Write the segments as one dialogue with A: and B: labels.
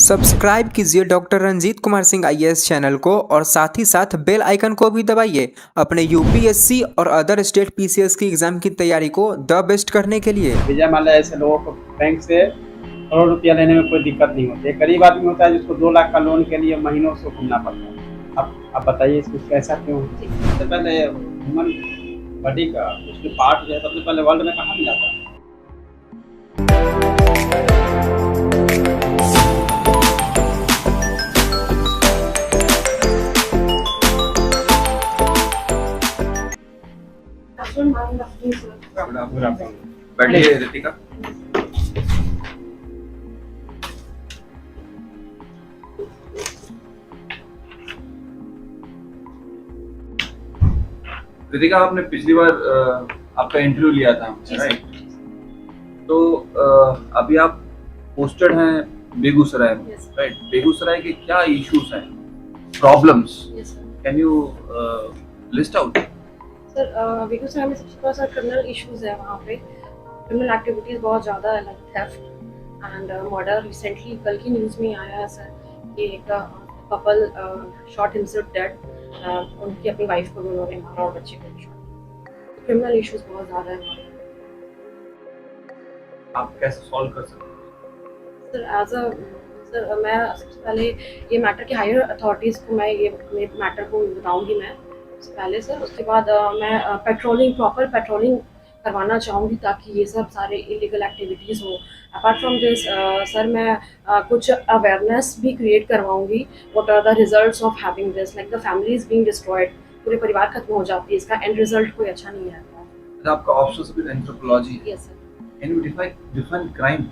A: Subscribe कीजिए doctor Ranjit Kumar Singh IAS channel को और साथ ही साथ बेल आइकन को भी दबाइए अपने यूपीएससी और अदर स्टेट पीसीएस की एग्जाम की तैयारी को द बेस्ट करने के लिए।
B: विजय माल्या ऐसे लोगों को बैंक से करोड़ रुपया लेने में कोई दिक्कत नहीं होती है। गरीब आदमी होता है जिसको 2 लाख का लोन के लिए महीनों से घूमना पड़ता है। अब बताइए इसको ऐसा क्यों? सबसे पहले ह्यूमन बॉडी का उसके पार्ट जो है सबसे पहले वर्ल्ड में कहाँ मिला था?
C: बैठिए रितिका। रितिका, आपने पिछली बार आपका इंटरव्यू लिया था हमसे, राइट? तो अभी आप पोस्टेड हैं बेगूसराय में, राइट? बेगूसराय के क्या इश्यूज हैं, problems, can you list out?
D: Sir Begusarai में सबसे बड़ा सर क्रिमिनल इश्यूज है। वहाँ पे क्रिमिनल एक्टिविटीज़ बहुत ज़्यादा है, like theft and murder. Recently कल की न्यूज़ में आया है सर कि एक कपल शॉट हिमसेल्फ डेड, उनकी अपनी वाइफ को भी उन्होंने मारा और बच्चे को शॉट। क्रिमिनल इश्यूज बहुत ज़्यादा है।
C: आप कैसे सॉल्व कर सकते हैं?
D: सर मैं सबसे पहले ये मैटर के हायर अथॉरिटीज़ को मैं ये मैटर को बताऊँगी मैं पहले सर। उसके बाद मैं प्रॉपर पेट्रोलिंग करवाना चाहूँगी ताकि ये सब सारे इलीगल एक्टिविटीज़ हो। अपार्ट फ्रॉम दिस सर मैं कुछ अवेयरनेस भी क्रिएट करवाऊँगी। What are the results of having this, like the family is being destroyed, पूरे परिवार खत्म हो जाती है, इसका एंड रिजल्ट कोई अच्छा नहीं आता।
C: आपका ऑप्शन भी एंथ्रोपोलॉजी है।
D: Yes sir.
C: Can you define crime?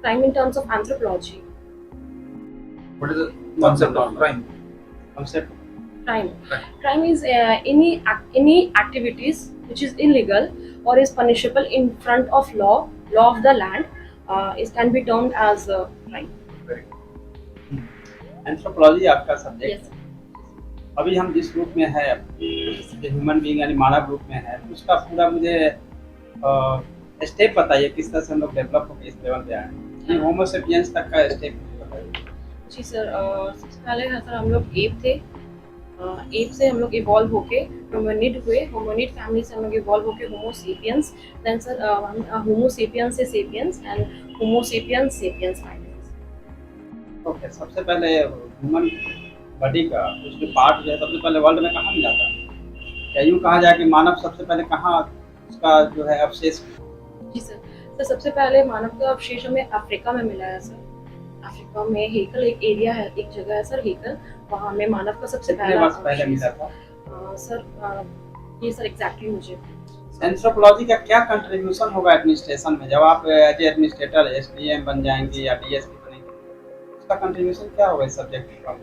D: Crime in terms of anthropology.
C: What is the concept of crime?
B: Concept
D: Crime is any activities which is illegal or is punishable in front of law of the land. It can be termed as crime.
B: Anthropology आपका subject
D: Yes.
B: है। अभी हम जिस group में है, human being यानी मानव group में है, उसका पूरा मुझे स्टेप बताइए, किस तरह से हम लोग डेवलप होकर इस लेवल पे आए। होमो सेपियंस तक का स्टेप बताइए।
D: जी सर, सबसे पहले सर हम लोग एप थे। एप से हम लोग इवॉल्व होके होमोनिड हुए। होमोनिड फैमिली से हम लोग इवॉल्व होके होमो सेपियंस। देन सर होमो सेपियंस से sapiens and homo sapiens sapiens finally.
B: Okay, सबसे पहले ह्यूमन बॉडी का उसके पार्ट जो है सबसे पहले वर्ल्ड में कहाँ मिला था? क्या यूँ कहा जाए कि मानव सबसे पहले कहाँ उसका जो है अवशेष?
D: जी सर सबसे पहले मानव का अवशेष हमें अफ्रीका में मिला है सर। अफ्रीका में हेकल एक एरिया है, एक जगह है सर हेकल, वहाँ में मानव का सबसे
B: पहले मिला था
D: सर। ये सर एग्जैक्टली मुझे
B: एंथ्रोपोलॉजी का क्या कंट्रीब्यूशन होगा एडमिनिस्ट्रेशन में? जब आप एज एडमिनिस्ट्रेटर एसडीएम बन जाएंगे या डीएसपी बनेंगे, उसका कंट्रीब्यूशन क्या होगा इस सब्जेक्ट का?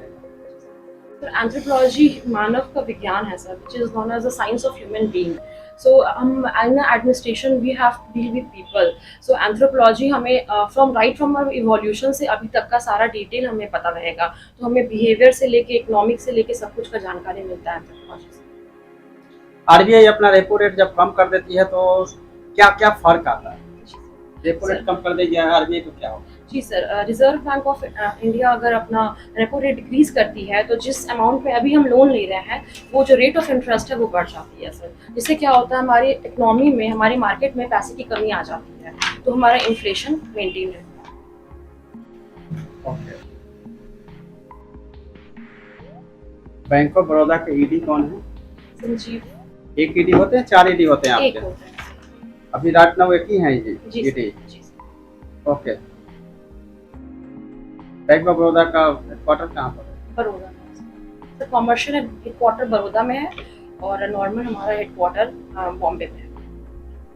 D: सर एंथ्रोपोलॉजी मानव का विज्ञान है sir, which is known as the science of human being. So हम in administration we have to deal with people. So anthropology हमें फ्रॉम आवर इवोल्यूशन से अभी तक का सारा डिटेल हमें पता रहेगा। तो हमें बिहेवियर से लेके इकोनॉमिक से लेके सब कुछ का जानकारी मिलता है एंथ्रोपोलॉजी से।
B: आरबीआई अपना रेपो रेट जब कम कर देती है तो क्या क्या फर्क आता है? रेपो रेट कम कर देगी आरबीआई तो क्या होगा?
D: जी sir, Reserve Bank of India अगर अपना रेपो रेट डिक्रीज करती है तो जिस अमाउंट में अभी हम लोन ले रहे हैं वो जो रेट ऑफ इंटरेस्ट है वो बढ़ जाती है सर। जिससे क्या होता है, हमारी इकोनॉमी में, हमारी मार्केट में पैसे की कमी आ जाती है, तो हमारा इन्फ्लेशन मेंटेन रहता है।
B: ओके। बैंक ऑफ बड़ौदा के ईडी कौन है?
D: संजीव।
B: एक ईडी होते हैं, 4 ईडी होते हैं
D: एक
B: आपके?
D: होता है।
B: अभी रात 9 एक ही है
D: जी
B: ईडी?
D: जी
B: ओके। बैंक ऑफ बड़ौदा का हेडक्वार्टर कहाँ पर है?
D: बड़ौदा में सर। कॉमर्शियल हेडक्वार्टर बड़ौदा में है और नॉर्मल हमारा हेडक्वार्टर बॉम्बे में है।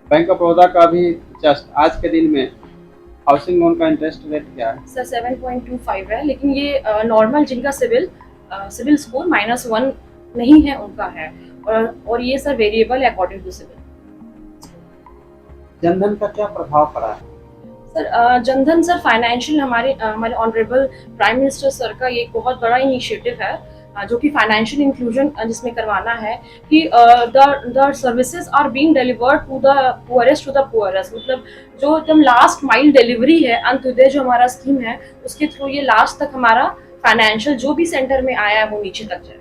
B: बैंक ऑफ बड़ौदा का अभी जस्ट आज के दिन में हाउसिंग लोन का इंटरेस्ट रेट क्या है?
D: सर 7.25 है, लेकिन ये नॉर्मल जिनका सिविल स्कोर -1 नहीं है उनका है, और ये सर वेरिएबल है अकॉर्डिंग टू सिविल।
B: जनधन का क्या प्रभाव पड़ा है?
D: सर जनधन सर फाइनेंशियल हमारे ऑनरेबल प्राइम मिनिस्टर सर का ये एक बहुत बड़ा इनिशिएटिव है जो कि फाइनेंशियल इंक्लूजन जिसमें करवाना है कि the services are being delivered to the poorest, मतलब जो एकदम लास्ट माइल डिलीवरी है, अंत्योदय जो हमारा स्कीम है उसके थ्रू ये लास्ट तक हमारा फाइनेंशियल जो भी सेंटर में आया है वो नीचे तक जाए।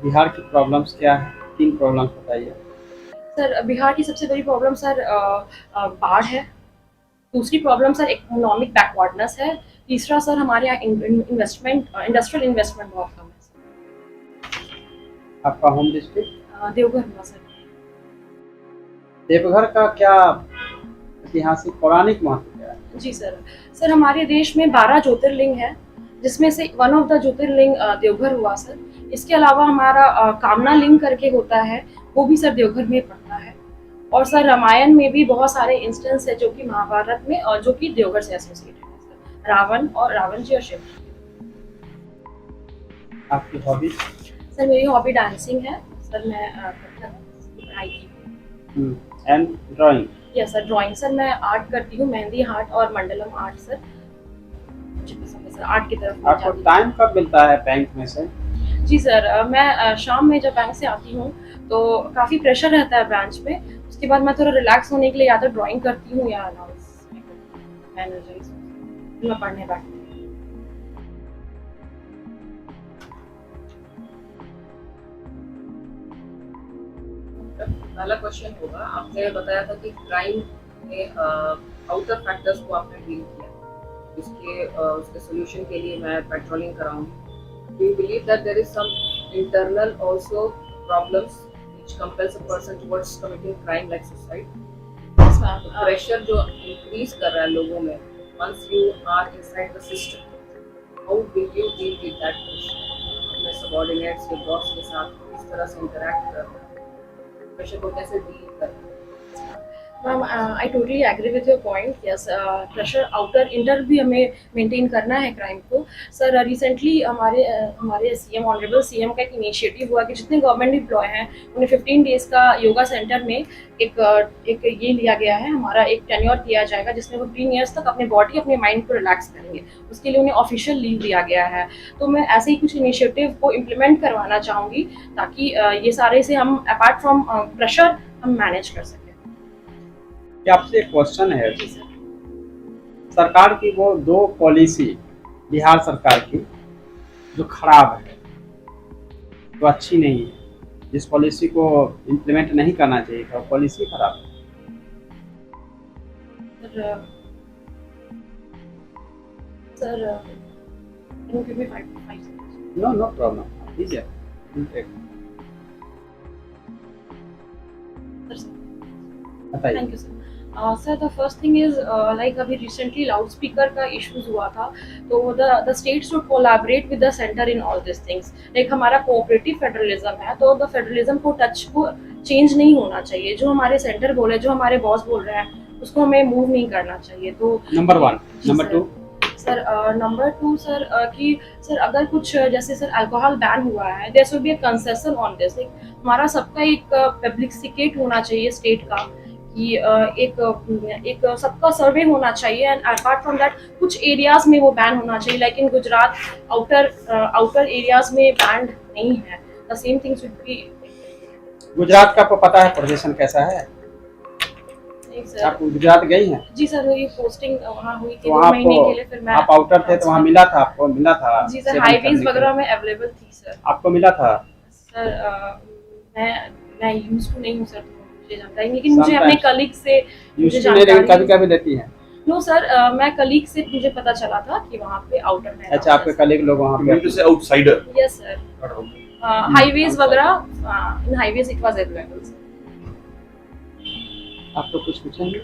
B: बिहार की प्रॉब्लम्स क्या है, 3 प्रॉब्लम्स बताइए।
D: सर बिहार की सबसे बड़ी प्रॉब्लम सर बाढ़ है, दूसरी प्रॉब्लम सर इकोनॉमिक बैकवर्डनेस है, तीसरा सर हमारे यहाँ इंडस्ट्रियल इन्वेस्टमेंट बहुत कम है सर।
B: आपका होम डिस्ट्रिक्ट
D: देवघर हुआ सर।
B: देवघर का क्या ऐतिहासिक पौराणिक महत्व क्या है?
D: जी सर हमारे देश में 12 ज्योतिर्लिंग है, जिसमें से वन ऑफ द ज्योतिर्लिंग देवघर हुआ सर। इसके अलावा हमारा कामना लिंग करके होता है, वो भी सर देवघर में पड़ता है। और सर रामायण में भी बहुत सारे इंस्टेंस है जो कि महाभारत में और जो कि देवघर से एसोसिएटेड है सर, रावण जी और शिव।
B: आपकी हॉबी?
D: सर मेरी हॉबी डांसिंग है सर, मैं पढ़ाई की।
B: And drawing?
D: Yes sir, drawing sir मैं आर्ट करती हूँ, मेहंदी आर्ट और मंडलम आर्ट सर, मुझे पसंद है सर आर्ट की तरफ।
B: आपको टाइम कब मिलता है बैंक में से?
D: जी सर, मैं शाम में जब बैंक से आती हूँ तो काफ़ी प्रेशर रहता है ब्रांच में, उसके बाद मैं थोड़ा रिलैक्स होने के लिए या तो ड्राइंग करती हूँ या अनाउंस एनर्जाइज मैं पढ़ने बैठती हूँ।
E: पहला क्वेश्चन होगा, आपने बताया था कि क्राइम में आउटर फैक्टर्स को आपने डील किया, उसके सोल्यूशन के लिए मैं patrolling कराऊंगी। Do you believe that there is some internal also problems which compels a person towards committing crime like suicide?
D: Yes, ma'am.
E: Pressure जो इंक्रीज कर रहा है लोगों में, once you are inside the system, how will you deal with that pressure? अपने subordinates के boss के साथ किस तरह से इंटरैक्ट करना है, प्रेशर को कैसे डील करना है?
D: Ma'am I totally agree with your point. Yes, pressure outer inter भी हमें मेंटेन करना है क्राइम को। सर रिसेंटली हमारे सीएम ऑनरेबल सीएम का एक इनिशिएटिव हुआ कि जितने गवर्नमेंट एम्प्लॉय हैं उन्हें 15 डेज़ का योगा सेंटर में एक ये लिया गया है, हमारा एक टेन्योर किया जाएगा जिसमें वो 15 ईयर्स तक अपने बॉडी अपने माइंड को रिलैक्स करेंगे। उसके लिए उन्हें ऑफिशियल लीव दिया गया है। तो मैं ऐसे ही कुछ इनिशिएटिव को इम्प्लीमेंट करवाना चाहूँगी ताकि ये सारे से हम अपार्ट फ्रॉम प्रेशर हम मैनेज कर सकें।
B: आपसे एक क्वेश्चन है, सरकार की वो 2 पॉलिसी बिहार सरकार की जो खराब है, जो अच्छी नहीं है, जिस पॉलिसी को इम्प्लीमेंट नहीं करना चाहिए था, पॉलिसी खराब है।
D: Sir can you give me 5 seconds?
B: No problem, ठीक है। बताइए।
D: Thank you sir. Sir the first thing is like अभी रिसेंटली लाउड स्पीकर का इश्यूज हुआ था, तो the states should collaborate with the centre in all this things. Like हमारा cooperative federalism है, तो द फेडरलिज्म को चेंज नहीं होना चाहिए। जो हमारे सेंटर बोले, जो हमारे बॉस बोल रहे हैं उसको हमें मूव नहीं करना चाहिए। तो
B: number 1। Number 2
D: sir number 2 sir कि सर अगर कुछ जैसे सर अल्कोहल बैन हुआ है, there should be a concession on this. हमारा सबका एक पब्लिसिकेट होना चाहिए स्टेट का कि एक सबका सर्वे होना चाहिए, एंड अपार्ट फ्रॉम दैट कुछ एरियाज में वो बैन होना चाहिए। Like in Gujarat outer areas में बैन नहीं है। The same thing should be.
B: Gujarat का आपको पता है प्रदर्शन कैसा है? आप गुजरात गई हैं?
D: जी सर, मेरी पोस्टिंग वहाँ हुई थी 2
B: वहाँ
D: महीने के लिए। फिर मैं
B: आप आउटर थे तो वहाँ मिला था आपको? मिला था
D: जी सर, हाईवेज वगैरह में अवेलेबल थी सर।
B: आपको मिला था?
D: सर मैं यूज टू नहीं हूँ सर, मुझे जानता है, लेकिन मुझे अपने कलीग से मुझे जानकारी
B: कभी लेती हैं।
D: नो सर, मैं कलीग से मुझे पता चला था कि वहाँ पे आउटर में।
B: अच्छा, आपके कलीग लोग वहाँ पे?
C: से आउटसाइडर?
D: यस सर, हाईवेज वगैरह इन हाईवेज इट वाज अवेलेबल।
B: आपको कुछ पूछेंगे?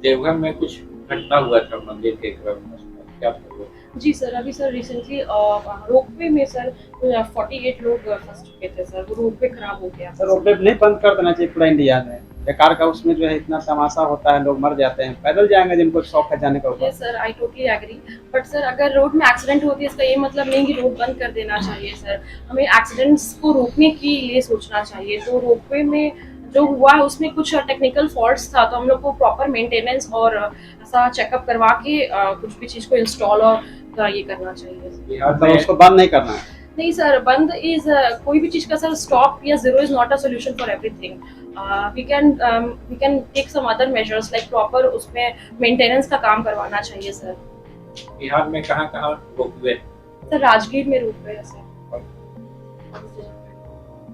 F: देवघर में कुछ घटना हुआ था मंदिर के क्रम में, क्या हुआ?
D: जी सर, अभी सर रिसेंटली रोपवे में सर 48 लोग फंस चुके थे सर। वो रोपवे खराब हो गया।
B: सर रोपवे नहीं बंद कर देना चाहिए पूरा इंडिया में। बेकार का उसमें जो है इतना तमाशा होता है, लोग मर जाते हैं, पैदल जाएंगे जिनको शौक है जाने का ऊपर।
D: Yes sir, I totally agree. But sir अगर रोड में एक्सीडेंट होती है इसका ये मतलब नहीं कि रोड बंद कर देना चाहिए सर। हमें एक्सीडेंट्स को रोकने के लिए सोचना चाहिए। तो रोपवे में जो हुआ है उसमें कुछ टेक्निकल फॉल्ट्स था, तो हम लोग को प्रॉपर मेंटेनेंस और ऐसा चेकअप करवा के कुछ भी चीज़ को इंस्टॉल और ये करना चाहिए।
F: बिहार
B: मतलब
F: में
B: उसको बंद नहीं करना है।
D: नहीं सर, बंद इज कोई भी चीज का सर स्टॉप या zero is not a solution for everything. We can take some other measures like proper उसमें मेंटेनेंस का काम करवाना चाहिए सर।
F: बिहार में कहाँ रोक हुए?
D: सर राजगीर में रुक गए सर।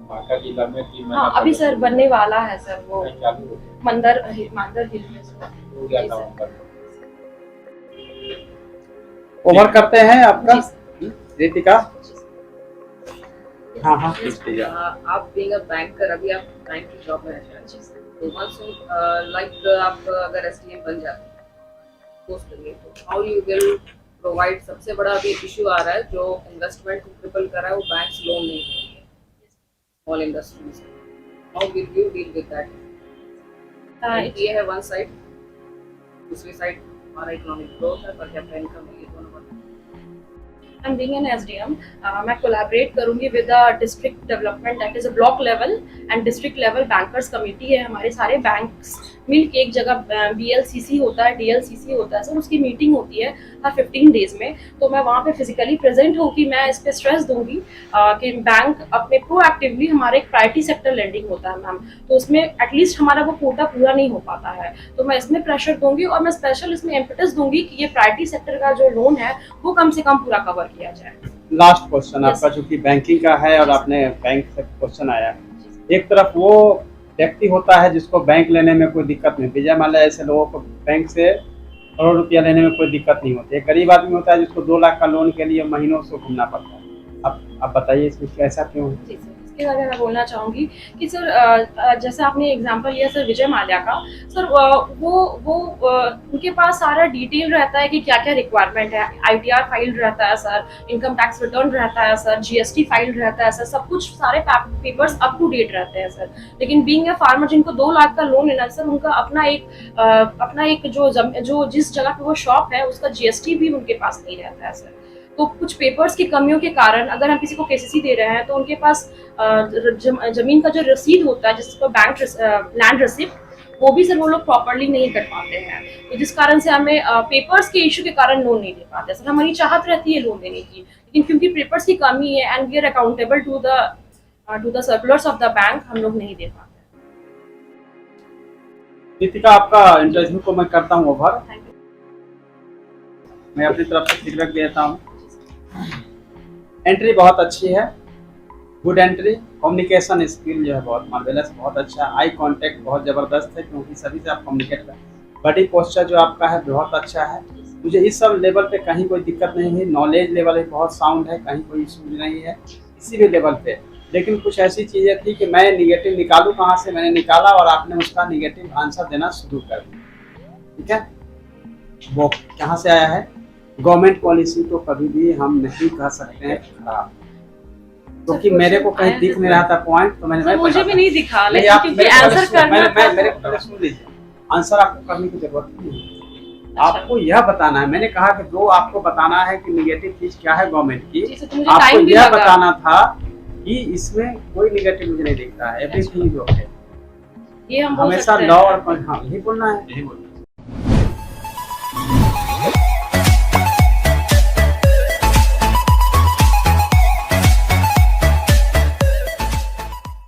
F: बांका जिला में 3 महीना
D: हाँ अभी सर बनने वाला है सर, वो
F: पहले चालू हो गया।
D: मंदर हिल में सर।
F: हो गया
D: जी, सर।
F: नवंबर।
B: ओवर करते हैं आपका
D: जी, सर।
B: रितिका। हाँ हाँ प्लीज।
E: आप बीइंग अ बैंकर, अभी आप बैंक की जॉब में हैं, तो वंस लाइक आप अगर एसडीएम बन जाते हैं पोस्ट करिए, तो हाउ यू विल प्रोवाइड, सबसे बड़ा अभी इशू आ रहा है जो इन्वेस्टमेंट को ट्रिपल कर रहा है, वो बैंक्स लोन नहीं देंगे small industries. How will you deal with that? ये है वन साइड, दूसरी साइड हमारा इकोनॉमिक ग्रोथ है, पर कैपिटल इनकम है, ये दोनों बढ़।
D: I'm being an SDM, मैं कोलैबोरेट करूंगी with the district development, that is a block level and district level bankers committee है। हमारे सारे बैंक्स मिल के एक जगह BLCC होता है, DLCC होता है सर, उसकी मीटिंग होती है हर 15 डेज में। तो मैं वहाँ पे फिजिकली प्रेजेंट होगी, मैं इस पे स्ट्रेस दूंगी कि बैंक अपने प्रोएक्टिवली, हमारे एक प्रायोरिटी सेक्टर लेंडिंग होता है मैम, तो उसमें एटलीस्ट हमारा वो कोटा पूरा नहीं हो पाता है, तो मैं इसमें प्रेशर दूंगी और मैं स्पेशल इसमें इम्पेटस दूंगी कि ये प्रायोरिटी सेक्टर का जो लोन है वो कम से कम पूरा कवर किया जाए।
B: Last question
D: Yes.
B: आपका, चूंकि बैंकिंग का है और आपने बैंक से क्वेश्चन आया है। एक तरफ वो व्यक्ति होता है जिसको बैंक लेने में कोई दिक्कत नहीं होती, जैसे मान लो ऐसे लोगों को बैंक से करोड़ रुपया लेने में कोई दिक्कत नहीं होती। एक गरीब आदमी होता है जिसको 2 लाख का लोन के लिए महीनों से घूमना पड़ता है। आप बताइए इसमें ऐसा क्यों है?
D: जी सर, इसके बारे में मैं बोलना चाहूँगी कि सर जैसे आपने एग्जांपल लिया सर विजय माल्या का, सर वो उनके पास सारा डिटेल रहता है कि क्या क्या रिक्वायरमेंट है, ITR फाइल रहता है सर, इनकम टैक्स रिटर्न रहता है सर, GST फाइल रहता है सर, सब कुछ सारे पेपर्स अप टू डेट रहते हैं सर। लेकिन बीइंग ए फार्मर जिनको 2 लाख का लोन लेना है सर, उनका अपना एक जो जिस जगह पे वो शॉप है उसका GST भी उनके पास नहीं रहता है सर। तो कुछ पेपर्स की कमियों के कारण अगर हम किसी को KCC दे रहे हैं तो उनके पास जमीन का जो रसीद होता है, जिसको बैंक लैंड रिसिप्ट, वो भी सर वो लोग प्रॉपरली नहीं कर पाते हैं, तो जिस कारण से हमें पेपर्स के इशू के कारण लोन नहीं दे पाते सर। हमारी चाहत रहती है लोन देने की, लेकिन क्योंकि पेपर्स की कमी है and we are accountable to the circulars of the bank, हम लोग नहीं दे पाते।
B: रितिका, आपका इंटरव्यू को मैं करता हूँ ओवर।
D: Thank you.
B: मैं अपनी तरफ से फीडबैक देता हूँ। एंट्री बहुत अच्छी है, गुड एंट्री। कम्युनिकेशन स्किल जो है बहुत मार्वेलस, बहुत अच्छा। आई कांटेक्ट बहुत ज़बरदस्त है, क्योंकि सभी से आप कम्युनिकेट कर। बॉडी पोस्चर जो आपका है बहुत अच्छा है। मुझे इस सब लेवल पे कहीं कोई दिक्कत नहीं है। नॉलेज लेवल भी बहुत साउंड है, कहीं कोई इशू नहीं है किसी भी लेवल पे। लेकिन कुछ ऐसी चीज़ें थी कि मैं निगेटिव निकालूँ कहाँ से, मैंने निकाला और आपने उसका निगेटिव आंसर देना शुरू कर दिया। ठीक है, वो कहाँ से आया है? गवर्नमेंट पॉलिसी तो कभी भी हम नहीं कह सकते हैं खराब, क्योंकि मेरे को कहीं दिख नहीं रहा था पॉइंट, तो मैंने
D: मुझे भी नहीं दिखा,
B: नहीं,
D: लेकिन
B: आप
D: क्योंकि
B: मेरे को
D: आंसर करना था।
B: मेरे को पहले सुन लीजिए। आंसर आपको करने की जरूरत नहीं है, आपको यह बताना है। मैंने कहा कि जो आपको बताना है कि निगेटिव चीज क्या है गवर्नमेंट की,
D: जी, तो मुझे
B: आपको
D: टाइम भी
B: यह
D: लगा।
B: बताना था कि इसमें कोई निगेटिव मुझे नहीं दिखता है, एवरीथिंग जो है
D: ये हम बोल
B: हमेशा
D: सकते हैं।
B: लॉ और हाँ यही बोलना है।